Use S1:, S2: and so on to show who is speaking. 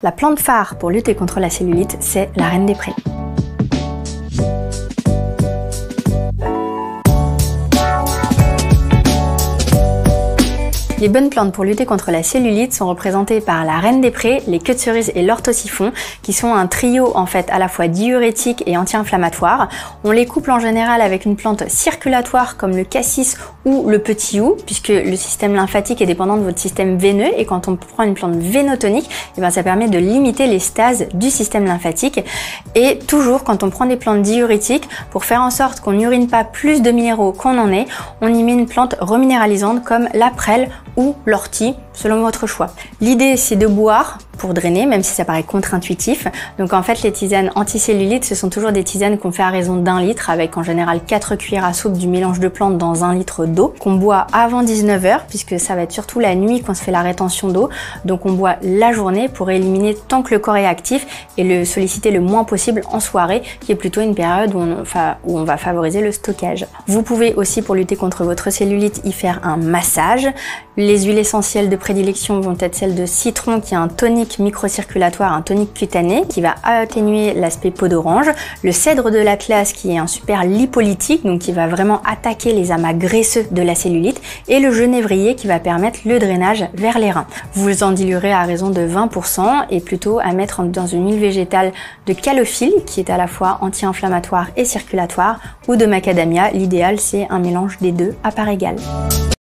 S1: La plante phare pour lutter contre la cellulite, c'est la reine des prés. Les bonnes plantes pour lutter contre la cellulite sont représentées par la reine des prés, les queues de cerise et l'orthosiphon, qui sont un trio en fait à la fois diurétique et anti-inflammatoire. On les couple en général avec une plante circulatoire comme le cassis ou le petit houx, puisque le système lymphatique est dépendant de votre système veineux, et quand on prend une plante vénotonique, ça permet de limiter les stases du système lymphatique. Et toujours quand on prend des plantes diurétiques, pour faire en sorte qu'on n'urine pas plus de minéraux qu'on en est, on y met une plante reminéralisante comme la prêle ou l'ortie, selon votre choix. L'idée, c'est de boire pour drainer, même si ça paraît contre-intuitif. Donc en fait, les tisanes anticellulite, ce sont toujours des tisanes qu'on fait à raison d'1 litre, avec en général 4 cuillères à soupe du mélange de plantes dans 1 litre d'eau, qu'on boit avant 19 h, puisque ça va être surtout la nuit qu'on se fait la rétention d'eau. Donc on boit la journée pour éliminer tant que le corps est actif et le solliciter le moins possible en soirée, qui est plutôt une période où on va favoriser le stockage. Vous pouvez aussi, pour lutter contre votre cellulite, y faire un massage. Les huiles essentielles de prédilection vont être celles de citron, qui est un tonique microcirculatoire, un tonique cutané qui va atténuer l'aspect peau d'orange. Le cèdre de l'Atlas, qui est un super lipolytique, donc qui va vraiment attaquer les amas graisseux de la cellulite. Et le genévrier, qui va permettre le drainage vers les reins. Vous en diluerez à raison de 20% et plutôt à mettre dans une huile végétale de calophylle, qui est à la fois anti-inflammatoire et circulatoire, ou de macadamia. L'idéal, c'est un mélange des deux à part égale.